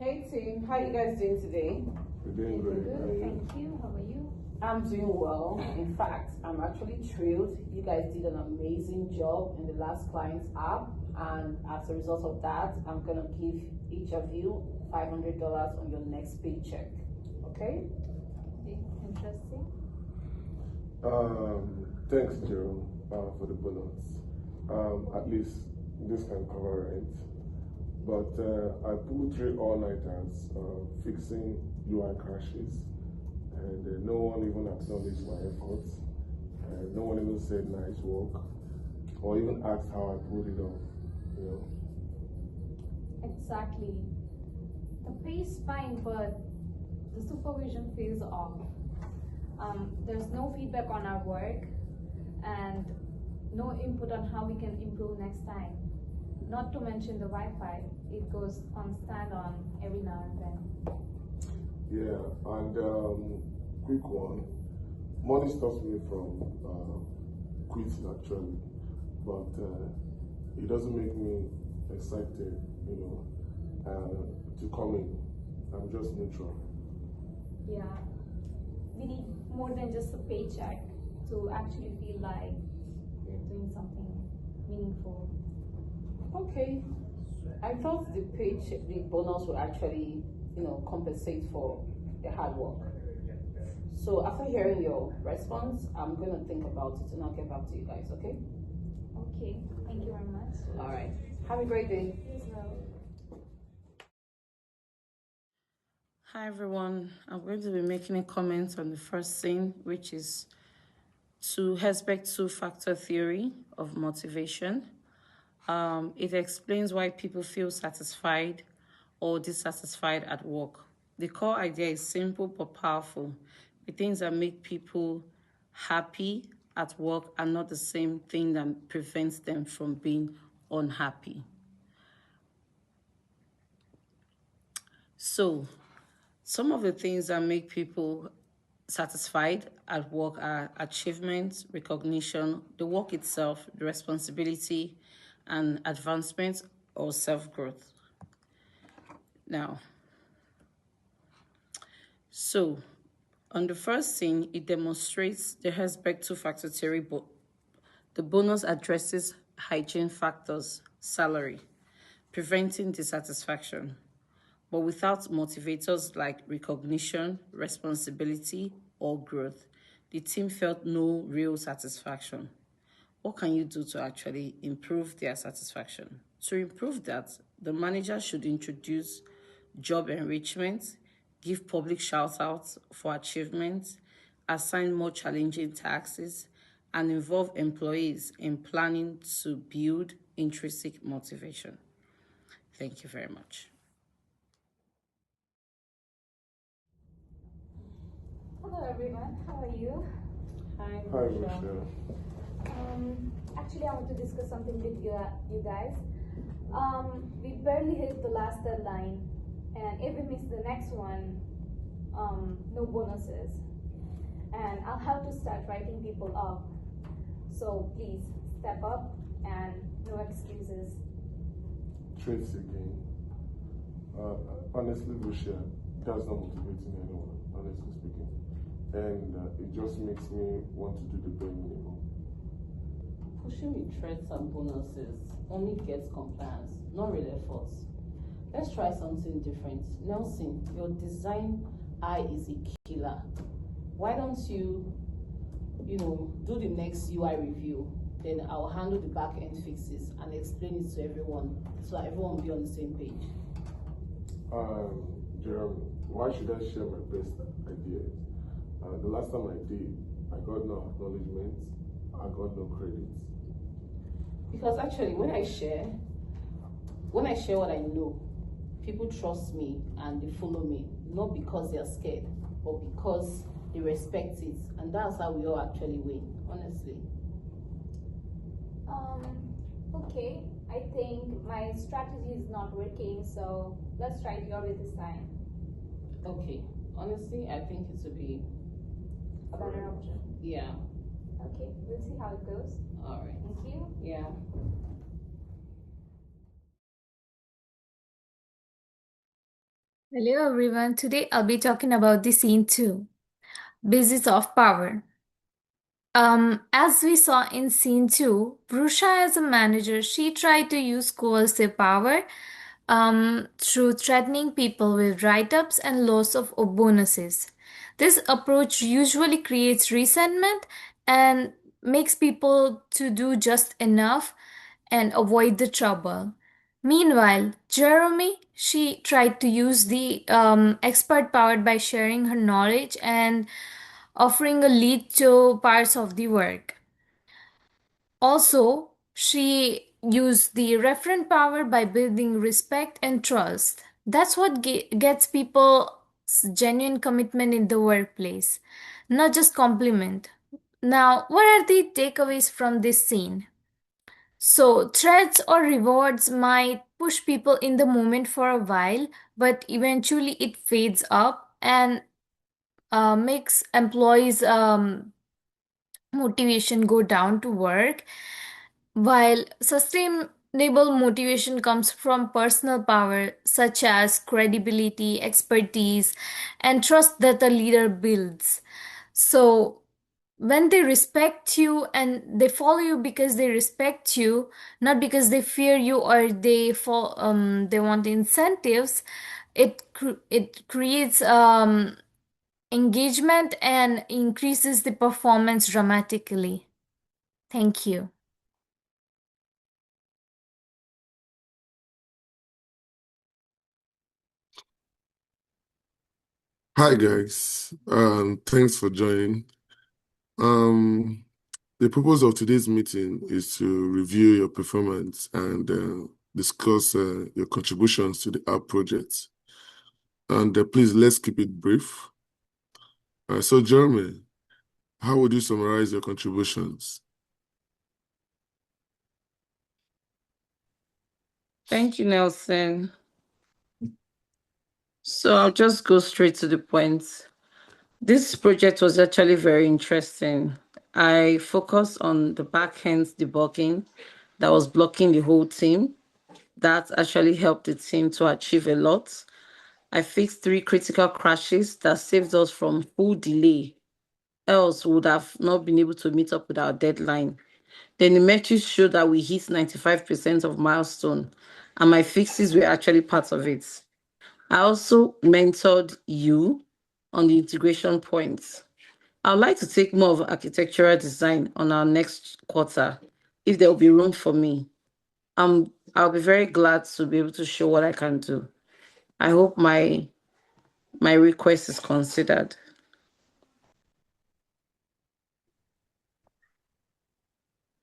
Hey team, how you guys doing today? We're doing great. Good, thank you. How are you? I'm doing well. In fact, I'm actually thrilled. You guys did an amazing job in the last client's app, and as a result of that, I'm gonna give each of you $500 on your next paycheck. Okay? Interesting. Thanks, Jerome, for the bonus. At least this can cover rent. But I pulled 3 all-nighters fixing UI crashes, and no one even acknowledged my efforts. No one even said nice work, or even asked how I pulled it off. You know. Exactly. The pay is fine, but the supervision feels off. There's no feedback on our work and no input on how we can improve next time. Not to mention the Wi-Fi, it goes on stand-on every now and then. Yeah, and quick one. Money stops me from quitting actually, but it doesn't make me excited, to come in. I'm just neutral. Yeah. We need more than just a paycheck to actually feel like we're doing something meaningful. Okay. I thought the paycheck, the bonus would actually, compensate for the hard work. So after hearing your response, I'm gonna think about it and I'll get back to you guys, okay? Okay, thank you very much. All right. Have a great day. You as well. Hi everyone, I'm going to be making a comment on the first thing, which is to Hesbeck two-factor theory of motivation. It explains why people feel satisfied or dissatisfied at work. The core idea is simple but powerful. The things that make people happy at work are not the same thing that prevents them from being unhappy. So, some of the things that make people satisfied at work are achievement, recognition, the work itself, the responsibility, and advancement or self-growth. Now, so on the first thing, it demonstrates the Hesbeck two-factor theory, but the bonus addresses hygiene factors, salary, preventing dissatisfaction, but without motivators like recognition, responsibility, or growth, the team felt no real satisfaction. What can you do to actually improve their satisfaction? To improve that, the manager should introduce job enrichment, give public shout-outs for achievements, assign more challenging tasks, and involve employees in planning to build intrinsic motivation. Thank you very much. Hello everyone, how are you? Hi, Hi, Michelle. Michelle. Actually, I want to discuss something with you guys. We barely hit the last deadline, and if we miss the next one, no bonuses. And I'll have to start writing people up. So please step up and no excuses. Traits again. Honestly, Lucia, that's not motivating anyone, honestly speaking. And it just makes me want to do the bare minimum. Pushing with threats and bonuses only gets compliance, not real efforts. Let's try something different. Nelson, your design eye is a killer. Why don't you, do the next UI review? Then I'll handle the back end fixes and explain it to everyone so that everyone will be on the same page. Jerome, why should I share my best ideas? The last time I did, I got no acknowledgement, I got no credit. Because actually, when I share what I know, people trust me and they follow me, not because they're scared, but because they respect it. And that's how we all actually win, honestly. Okay, I think my strategy is not working, so let's try it your way this time. Okay, honestly, I think it would be A better option. Yeah. Okay, we'll see how it goes. All right. Thank you. Yeah. Hello everyone. Today I'll be talking about the scene 2, Basis of Power. As we saw in scene 2, Vrusha as a manager, she tried to use coercive power through threatening people with write-ups and loss of bonuses. This approach usually creates resentment and makes people to do just enough and avoid the trouble. Meanwhile, Jeremy, she tried to use the expert power by sharing her knowledge and offering a lead to parts of the work. Also, she used the referent power by building respect and trust. That's what gets people genuine commitment in the workplace, not just compliment. Now, what are the takeaways from this scene? So, threats or rewards might push people in the moment for a while, but eventually it fades up and makes employees' motivation go down to work, while sustainable motivation comes from personal power, such as credibility, expertise, and trust that the leader builds. So, when they respect you and they follow you because they respect you, not because they fear you or they want incentives, it creates engagement and increases the performance dramatically. Thank you. Hi guys, thanks for joining. The purpose of today's meeting is to review your performance and discuss your contributions to the app project. And please, let's keep it brief. So Jeremy, how would you summarize your contributions? Thank you, Nelson. So I'll just go straight to the point. This project was actually very interesting. I focused on the back-end debugging that was blocking the whole team. That actually helped the team to achieve a lot. I fixed 3 critical crashes that saved us from full delay. Else we would have not been able to meet up with our deadline. Then the metrics showed that we hit 95% of milestone, and my fixes were actually part of it. I also mentored you on the integration points. I'd like to take more of architectural design on our next quarter, if there will be room for me. I'll be very glad to be able to show what I can do. I hope my request is considered.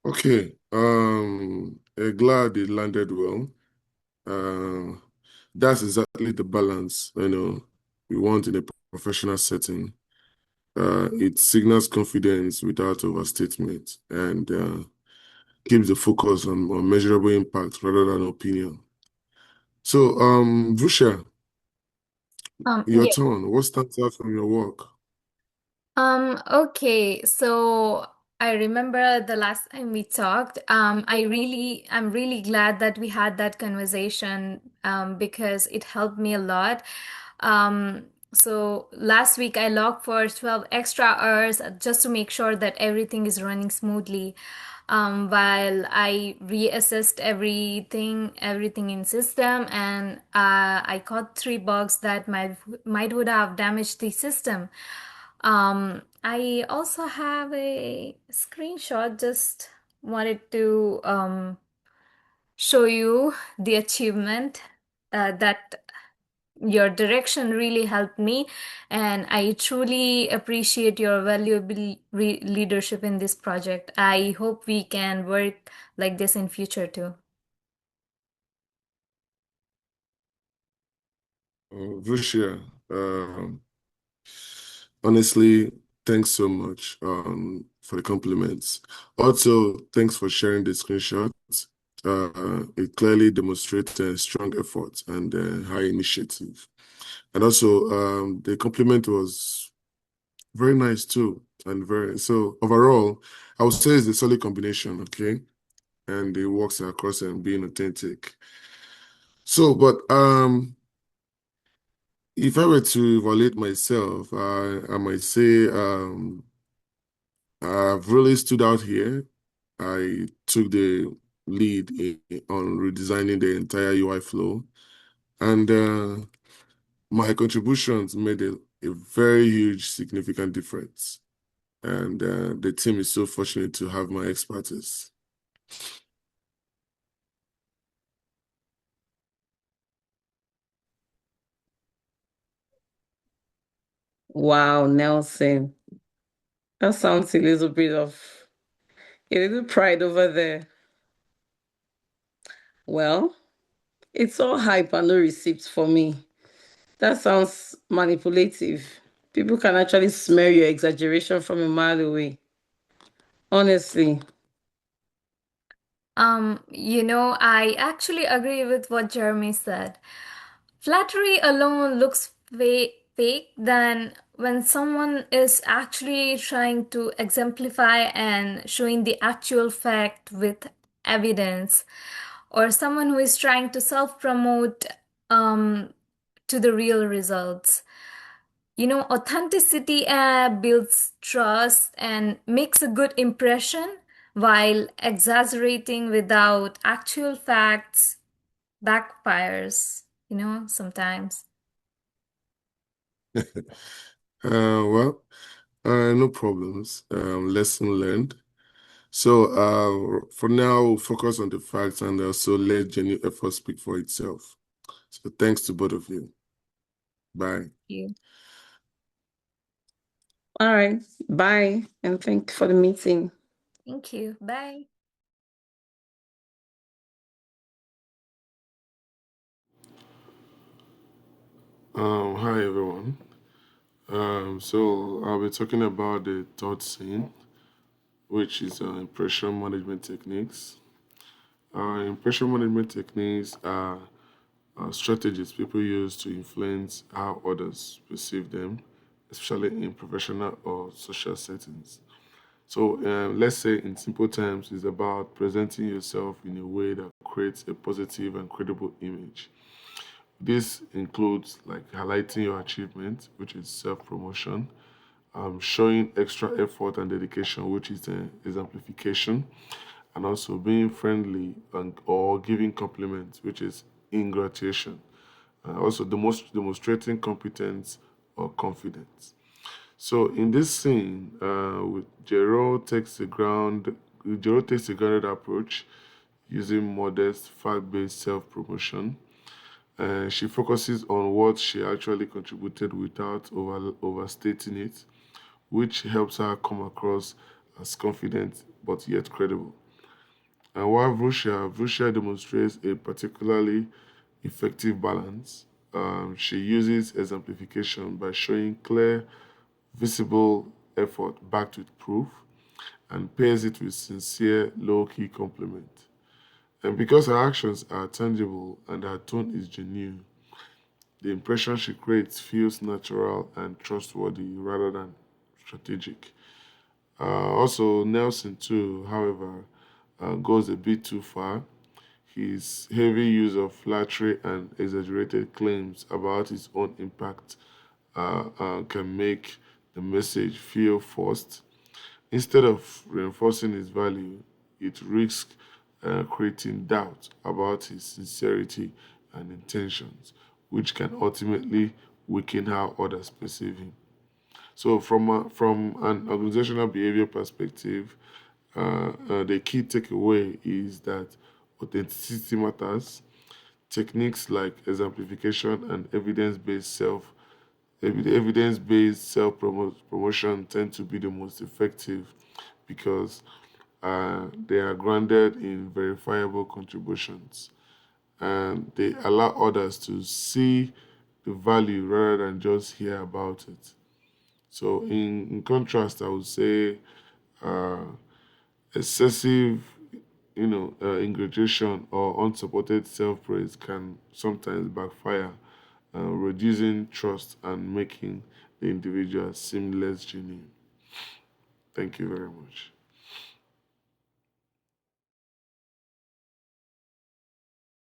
Okay, glad it landed well. That's exactly the balance, we want in a professional setting. It signals confidence without overstatement and keeps the focus on measurable impact rather than opinion. So, Vrusha, your Yeah. turn. What stands out from your work? Okay, so I remember the last time we talked. I'm really glad that we had that conversation, because it helped me a lot. So last week I logged for 12 extra hours just to make sure that everything is running smoothly. While I reassessed everything in system, and I caught 3 bugs that might would have damaged the system. I also have a screenshot, just wanted to show you the achievement that your direction really helped me, and I truly appreciate your valuable leadership in this project. I hope we can work like this in future too. Vrusha, honestly, thanks so much for the compliments. Also, thanks for sharing the screenshots. It clearly demonstrates strong effort and high initiative. And also, the compliment was very nice too. And so overall, I would say it's a solid combination, okay? And it works across and being authentic. So, but If I were to evaluate myself, I might say I've really stood out here. I took the lead on redesigning the entire UI flow, and my contributions made a very huge, significant difference. And the team is so fortunate to have my expertise. Wow, Nelson. That sounds a little pride over there. Well, it's all hype and no receipts for me. That sounds manipulative. People can actually smell your exaggeration from a mile away. Honestly. I actually agree with what Jeremy said. Flattery alone looks fake than when someone is actually trying to exemplify and showing the actual fact with evidence, or someone who is trying to self promote um, to the real results. Authenticity builds trust and makes a good impression, while exaggerating without actual facts backfires, sometimes. Well, no problems. Lesson learned. So for now, focus on the facts and also let genuine effort speak for itself. So thanks to both of you. Bye. You. All right. Bye. And thank you for the meeting. Thank you. Bye. Hi everyone. So I'll be talking about the third scene, which is impression management techniques. Impression management techniques are strategies people use to influence how others perceive them, especially in professional or social settings. So let's say in simple terms, it's about presenting yourself in a way that creates a positive and credible image. This includes like highlighting your achievement, which is self-promotion, showing extra effort and dedication, which is exemplification, and also being friendly or giving compliments, which is ingratitude. Also, demonstrating competence or confidence. So in this scene, Jero takes a grounded approach using modest, fact-based self-promotion. And she focuses on what she actually contributed without overstating it, which helps her come across as confident but yet credible. And while Vrusha demonstrates a particularly effective balance, she uses exemplification by showing clear, visible effort backed with proof and pairs it with sincere, low key compliment. And because her actions are tangible and her tone is genuine, the impression she creates feels natural and trustworthy rather than strategic. Also, Nelson, too, however, goes a bit too far. His heavy use of flattery and exaggerated claims about his own impact can make the message feel forced. Instead of reinforcing his value, it risks creating doubt about his sincerity and intentions, which can ultimately weaken how others perceive him. So, from an organizational behavior perspective, the key takeaway is that authenticity matters. Techniques like exemplification and evidence-based self promotion tend to be the most effective because they are grounded in verifiable contributions and they allow others to see the value rather than just hear about it. So, in contrast, I would say uh, excessive, ingratitude or unsupported self-praise can sometimes backfire, reducing trust and making the individual seem less genuine. Thank you very much.